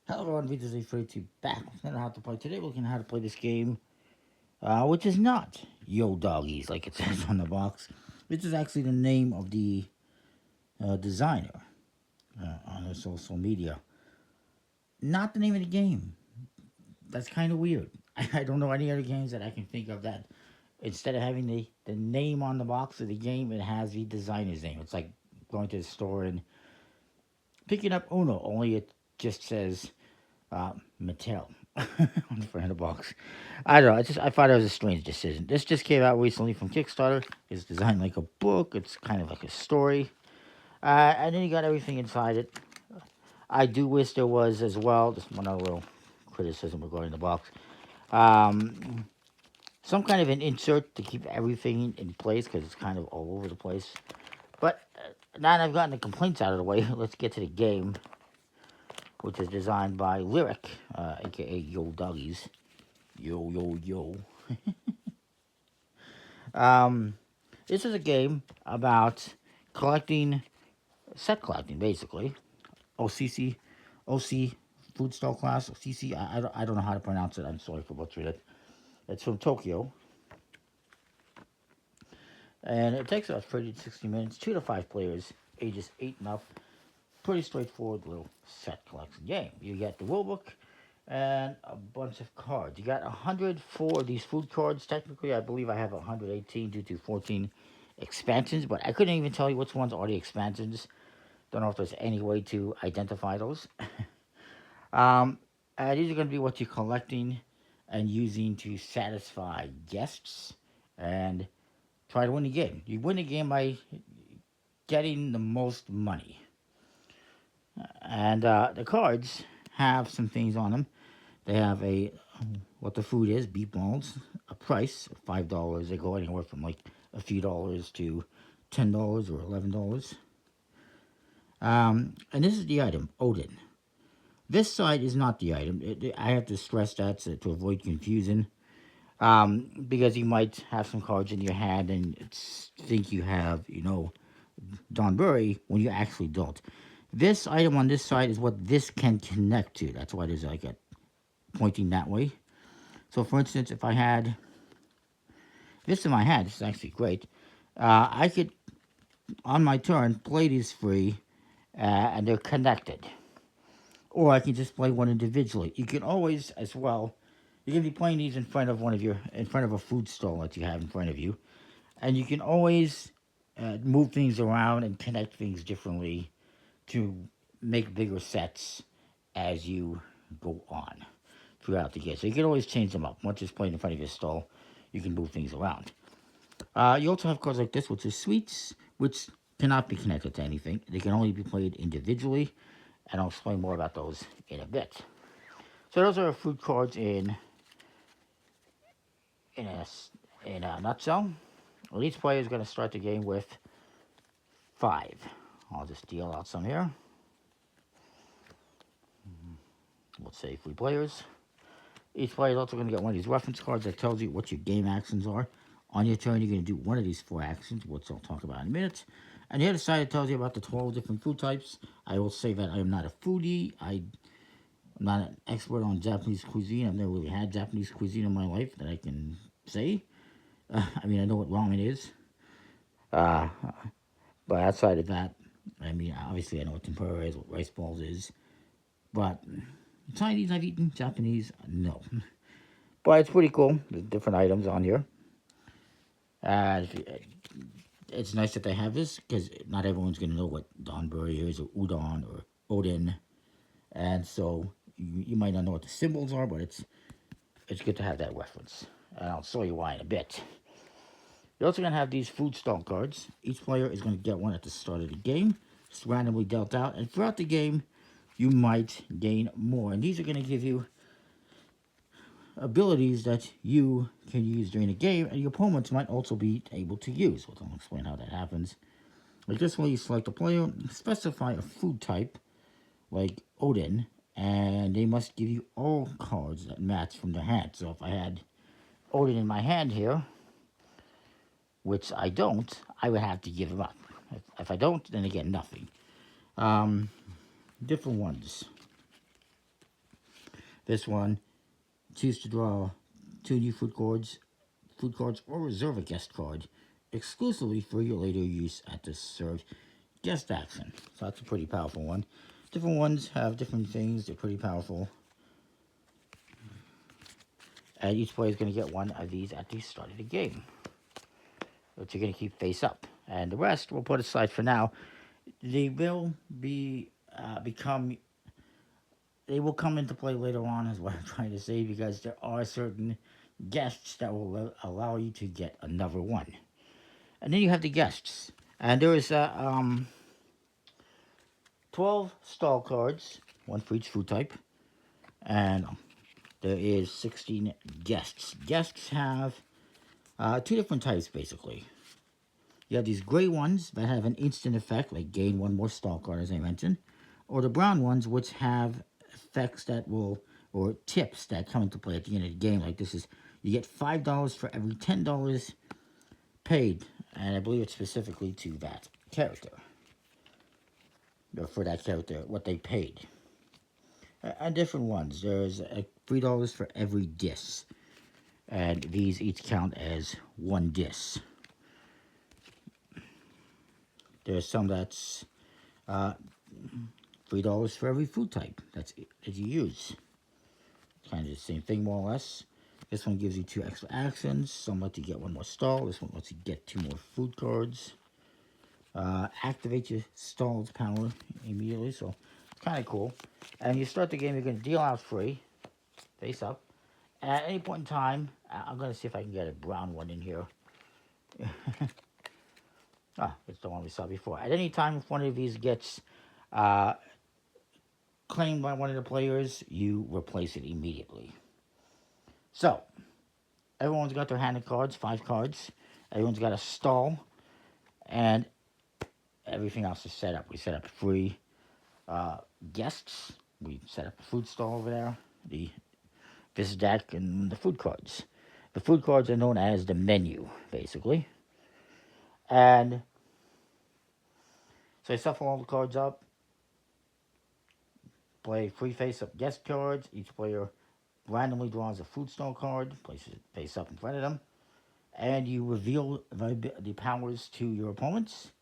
Hello everyone, Vito's A32 back with another How to Play. Today we're looking at how to play this game, which is not Yo Doggies like it says on the box. This is actually the name of the designer on his social media. Not the name of the game. That's kind of weird. I don't know any other games that I can think of that instead of having the name on the box of the game, it has the designer's name. It's like going to the store and picking up Uno, only it just says Mattel on the front of the box. I don't know. I thought it was a strange decision. This just came out recently from Kickstarter. It's designed like a book. It's kind of like a story, and then you got everything inside it. I do wish there was as well. Just one other little criticism regarding the box. Um, some kind of an insert to keep everything in place because it's kind of all over the place. But now that I've gotten the complaints out of the way, let's get to the game, which is designed by Lyric, aka Yo Doggies. Yo, yo, yo. Um, this is a game about collecting, set collecting, basically. OCC, OC, food stall class, OCC. I don't know how to pronounce it. I'm sorry for butchering it. It's from Tokyo. And it takes about 30 to 60 minutes, 2 to 5 players, ages 8 and up. Pretty straightforward little set collection game. You get the rulebook and a bunch of cards. You got 104 of these food cards. Technically, I believe I have 118 due to 14 expansions, but I couldn't even tell you which ones are the expansions. Don't know if there's any way to identify those. um, these are going to be what you're collecting and using to satisfy guests and try to win the game. You win the game by getting the most money. And the cards have some things on them. They have a what the food is, beef balls, a price of $5. They go anywhere from like a few dollars to $10 or $11. And this is the item, Odin. This side is not the item. I have to stress that to avoid confusion. Because you might have some cards in your hand and think you have, Don Burry when you actually don't. This item on this side is what this can connect to. That's why there's like a pointing that way. So, for instance, if I had this in my hand, this is actually great. I could, on my turn, play these free, and they're connected. Or I can just play one individually. You can always, as well, you can be playing these in front of in front of a food stall that you have in front of you, and you can always move things around and connect things differently to make bigger sets as you go on throughout the game. So you can always change them up. Once it's played in front of your stall, you can move things around. You also have cards like this, which is sweets, which cannot be connected to anything. They can only be played individually, and I'll explain more about those in a bit. So those are food cards in a in a nutshell. Well, each player is going to start the game with 5. I'll just deal out some here. Let's say 3 players. Each player is also going to get one of these reference cards that tells you what your game actions are. On your turn, you're going to do one of these 4 actions, which I'll talk about in a minute. And the other side, it tells you about the 12 different food types. I will say that I am not a foodie. I'm not an expert on Japanese cuisine. I've never really had Japanese cuisine in my life that I can say. I mean, I know what ramen is. Uh, but outside of that, I mean, obviously I know what tempura is, what rice balls is. But Chinese I've eaten, Japanese, no. But it's pretty cool. There's different items on here. Uh, it's nice that they have this because not everyone's going to know what donburi is or udon or odin. And so you might not know what the symbols are, but it's good to have that reference. And I'll show you why in a bit. You're also going to have these food stall cards. Each player is going to get one at the start of the game. Just randomly dealt out. And throughout the game, you might gain more. And these are going to give you abilities that you can use during the game, and your opponents might also be able to use. Well, I'll explain how that happens. Like this way, you select a player, specify a food type, like Odin, and they must give you all cards that match from their hand. So if I had Odin in my hand here, which I don't, I would have to give him up. If I don't, then I get nothing. Different ones. This one, choose to draw 2 new food cards, or reserve a guest card exclusively for your later use at the served guest action. So that's a pretty powerful one. Different ones have different things. They're pretty powerful. And each player is going to get one of these at the start of the game, which you're going to keep face up. And the rest we'll put aside for now. They will they will come into play later on, is what I'm trying to say, because there are certain guests that will allow you to get another one. And then you have the guests. And there is 12 stall cards, one for each food type. And there is 16 guests. Guests have 2 different types, basically. You have these gray ones that have an instant effect, like gain 1 more stall card, as I mentioned. Or the brown ones, which have effects that will, or tips that come into play at the end of the game. Like this is, you get $5 for every $10 paid. And I believe it's specifically to that character. Or for that character, what they paid. And different ones. There's $3 for every diss. And these each count as 1 diss. There's some that's $3 for every food type that you use. Kind of the same thing, more or less. This one gives you 2 extra actions. Some let you get 1 more stall. This one lets you get 2 more food cards. Activate your stall's power immediately, so it's kind of cool. And you start the game, you're going to deal out 3, face up. At any point in time, I'm going to see if I can get a brown one in here. It's the one we saw before. At any time, if one of these gets claimed by one of the players, you replace it immediately. So, everyone's got their hand of cards, 5 cards. Everyone's got a stall, and everything else is set up. We set up 3 guests. We set up a food stall over there, this deck, and the food cards. The food cards are known as the menu, basically. And so I shuffle all the cards up, play 3 face-up guest cards. Each player randomly draws a food stall card, places it face up in front of them, and you reveal the powers to your opponents.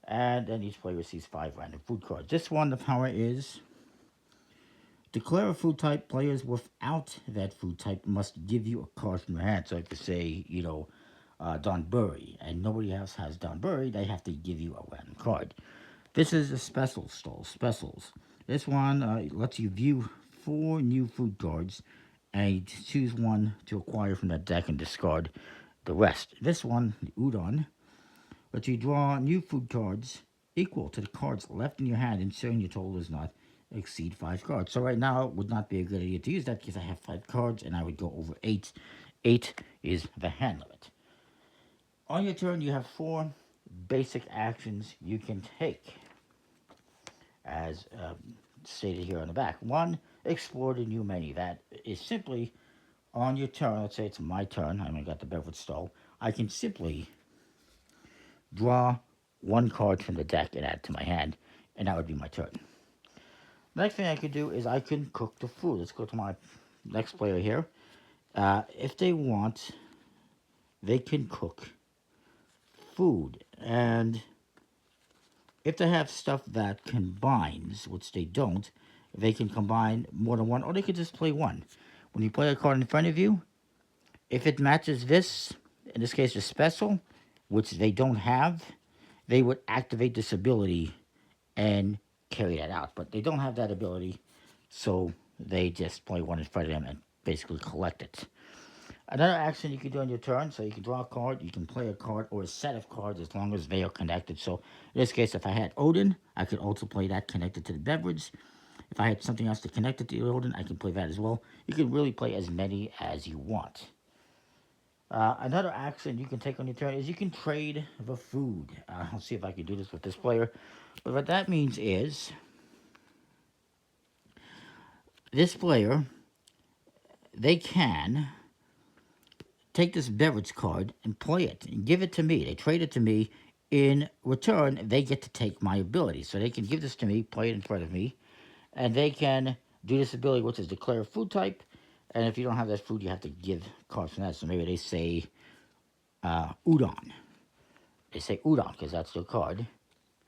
And then each player receives 5 random food cards. This one, the power is: declare a food type. Players without that food type must give you a card from their hand. So if you say, Don Burry, and nobody else has Don Burry, they have to give you a random card. This is a special stall, specials. This one lets you view 4 new food cards, and you choose one to acquire from that deck and discard the rest. This one, the Udon, lets you draw new food cards equal to the cards left in your hand, ensuring your total does not exceed 5 cards. So right now, it would not be a good idea to use that because I have 5 cards, and I would go over 8. 8 is the hand limit. On your turn, you have 4 basic actions you can take, as stated here on the back. 1, explore the new menu. That is simply on your turn. Let's say it's my turn. I got the beverage stall. I can simply draw 1 card from the deck and add it to my hand, and that would be my turn. Next thing I could do is I can cook the food. Let's go to my next player here. If they want, they can cook food, and if they have stuff that combines, which they don't, they can combine more than 1, or they could just play 1. When you play a card in front of you, if it matches this, in this case the special, which they don't have, they would activate this ability and carry that out. But they don't have that ability, so they just play 1 in front of them and basically collect it. Another action you can do on your turn, so you can draw a card, you can play a card or a set of cards as long as they are connected. So in this case, if I had Odin, I could also play that connected to the beverage. If I had something else to connect it to Odin, I can play that as well. You can really play as many as you want. Another action you can take on your turn is you can trade the food. I'll see if I can do this with this player. But what that means is this player, they can take this beverage card and play it and give it to me. They trade it to me. In return, they get to take my ability. So they can give this to me, play it in front of me, and they can Do this ability, which is declare a food type, and if you don't have that food, you have to give cards from that. So maybe they say udon. They say udon because that's their card.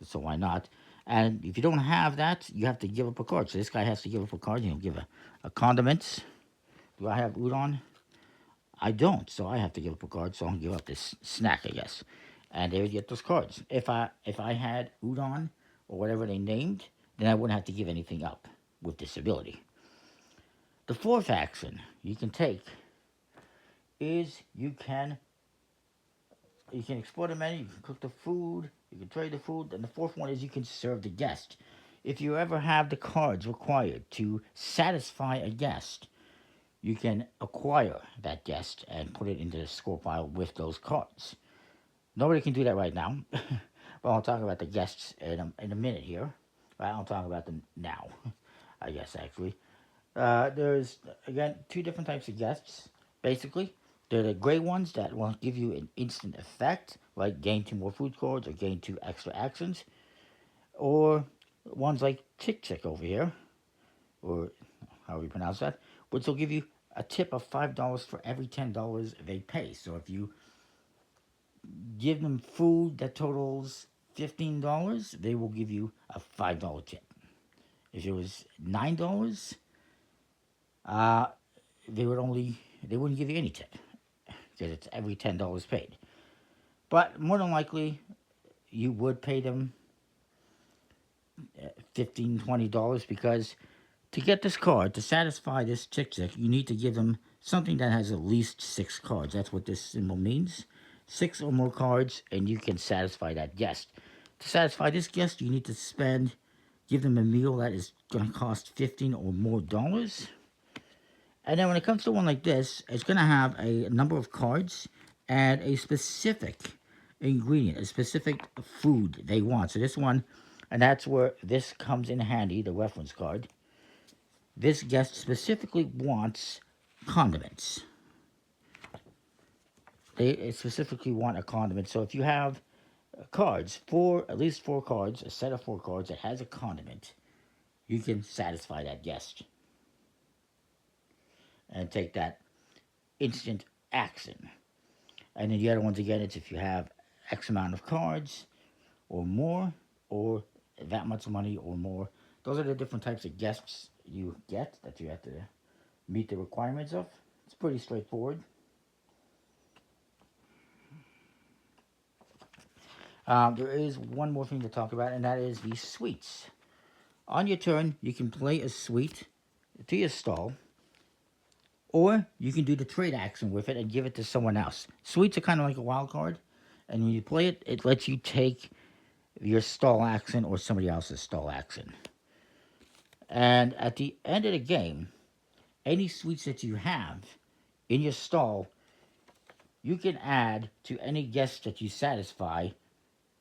So why not? And if you don't have that, you have to give up a card. So this guy has to give up a card. He'll give a condiments. Do I have udon? I don't, so I have to give up a card. So I'll give up this snack, I guess. And they would get those cards. If I had udon or whatever they named, then I wouldn't have to give anything up with this ability. The fourth action you can take is you can explore the menu, you can cook the food, you can trade the food, and the fourth one is you can serve the guest. If you ever have the cards required to satisfy a guest, you can acquire that guest and put it into the score pile with those cards. Nobody can do that right now. Well, I'll talk about the guests in a minute here. I'll talk about them now, I guess, actually. There's, again, two different types of guests, basically. They're the gray ones that will give you an instant effect, like gain 2 more food cards or gain 2 extra actions. Or ones like Chick Chick over here, or however you pronounce that, which will give you a tip of $5 for every $10 they pay. So if you give them food that totals $15, they will give you a $5 tip. If it was $9, uh, they wouldn't give you any tip because it's every $10 paid. But more than likely, you would pay them $15, $20 because to get this card, to satisfy this Chick Chick, you need to give them something that has at least 6 cards. That's what this symbol means. 6 or more cards, and you can satisfy that guest. To satisfy this guest, you need to give them a meal that is going to cost $15 or more dollars. And then when it comes to one like this, it's going to have a number of cards and a specific ingredient, a specific food they want. So this one, and that's where this comes in handy, the reference card. This guest specifically wants condiments. They specifically want a condiment. So if you have cards, at least 4 cards, a set of 4 cards that has a condiment, you can satisfy that guest and take that instant action. And then the other ones, again, it's if you have X amount of cards or more, or that much money or more. Those are the different types of guests you get that you have to meet the requirements of. It's pretty straightforward. There is one more thing to talk about, and that is the suites. On your turn, you can play a suite to your stall, or you can do the trade action with it and give it to someone else. Suites are kind of like a wild card, and when you play it, it lets you take your stall action or somebody else's stall action. And at the end of the game, any suites that you have in your stall, you can add to any guest that you satisfy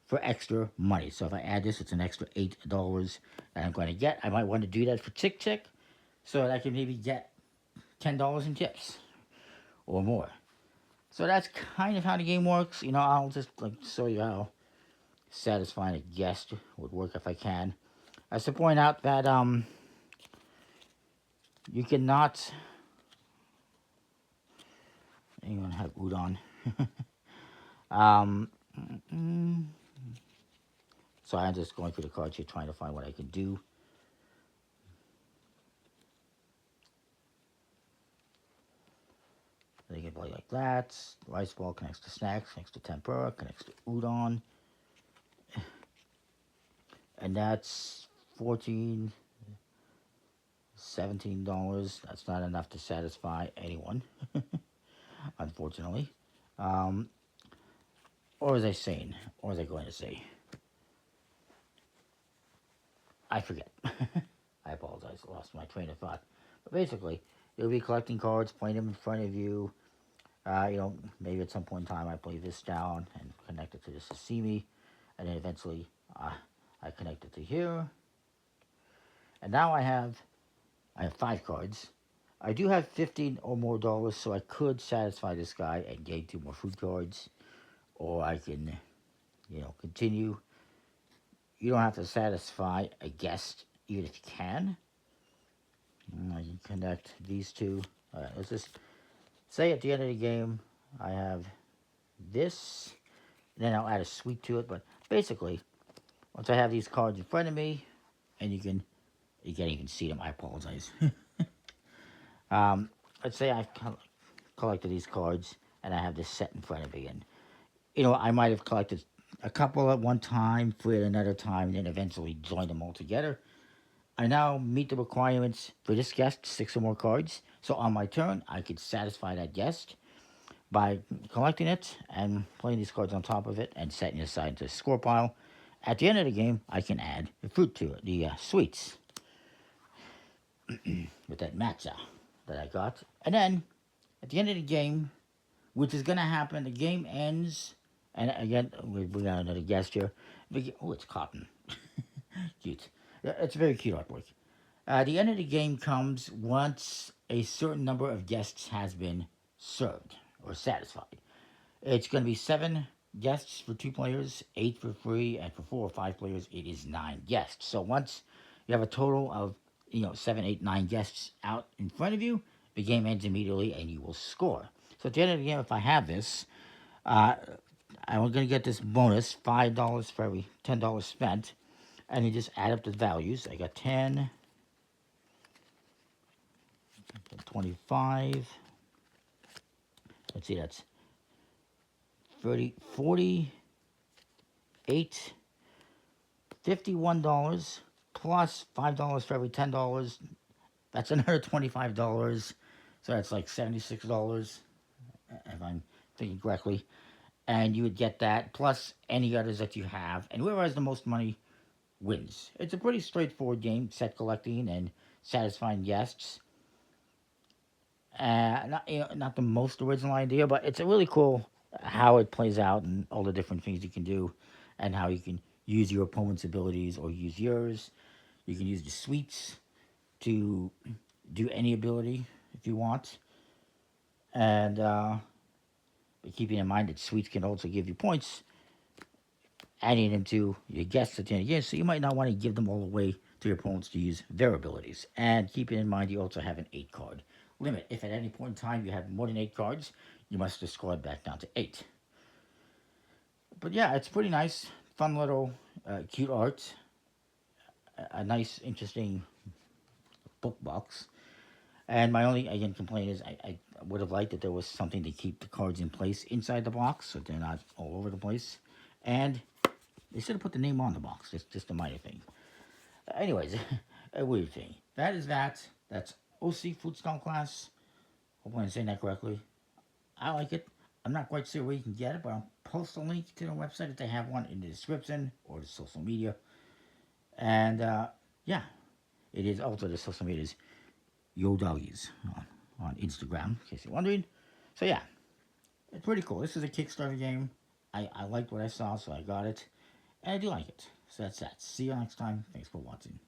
for extra money. So if I add this, it's an extra $8 that I'm going to get. I might want to do that for Chick Chick so that I can maybe get $10 in tips or more. So that's kind of how the game works. I'll just show you how satisfying a guest would work if I can. I should point out that you cannot. You're gonna have udon. um, so I'm just going through the cards here, trying to find what I can do. They can play like that. Rice ball connects to snacks, connects to tempura, connects to udon. And that's $14, $17. That's not enough to satisfy anyone, unfortunately. Or was I saying? Or was I going to say? I forget. I apologize. I lost my train of thought. But basically, you'll be collecting cards, playing them in front of you. Maybe at some point in time I play this down and connect it to the sashimi. And then eventually I connect it to here. And now I have 5 cards. I do have $15 or more dollars, so I could satisfy this guy and gain 2 more food cards. Or I can, continue. You don't have to satisfy a guest, even if you can. connect these two. All right, let's just say at the end of the game, I have this. Then I'll add a suite to it. But basically, once I have these cards in front of me, and you can't even see them. I apologize. um, let's say I've collected these cards, and I have this set in front of me, and I might have collected a couple at one time, three at another time, and then eventually join them all together. I now meet the requirements for this guest, 6 or more cards. So on my turn, I could satisfy that guest by collecting it and playing these cards on top of it and setting it aside to the score pile. At the end of the game, I can add the fruit to it, the sweets, with that matcha that I got. And then, at the end of the game, which is going to happen, the game ends, and again, we got another guest here. Oh, it's cotton. Cute. It's very cute artwork. The end of the game comes once a certain number of guests has been served or satisfied. It's going to be 7 guests for 2 players, 8 for 3, and for 4 or 5 players, it is 9 guests. So once you have a total of 7, 8, 9 guests out in front of you, the game ends immediately and you will score. So at the end of the game, if I have this, I'm going to get this bonus, $5 for every $10 spent, and you just add up the values. I got 10, 25, let's see, that's 30, 48, $51 plus $5 for every $10. That's another $25. So that's like $76, if I'm thinking correctly. And you would get that plus any others that you have. And whoever has the most money wins. It's a pretty straightforward game, set collecting and satisfying guests. Not the most original idea, but it's a really cool how it plays out and all the different things you can do and how you can use your opponent's abilities or use yours. You can use the suites to do any ability if you want. And but keeping in mind that suites can also give you points, adding them to your guests at the end of the game, so you might not want to give them all away to your opponents to use their abilities. And keeping in mind you also have an 8 card limit. If at any point in time you have more than 8 cards, you must discard back down to 8. But yeah, it's pretty nice, fun little cute art, a nice interesting book box. And my only, again, complaint is I would have liked that there was something to keep the cards in place inside the box so they're not all over the place. And they should have put the name on the box. It's just a minor thing. Anyways, a weird thing. That is that. That's OC Food Stomp Class. Hope I'm saying that correctly. I like it. I'm not quite sure where you can get it, but I'll post a link to the website if they have one in the description or the social media. And yeah, it is also the social medias. Yo Doggies on Instagram, in case you're wondering. So yeah, it's pretty cool. This is a Kickstarter game. I liked what I saw, so I got it. And I do like it. So that's that. See you next time. Thanks for watching.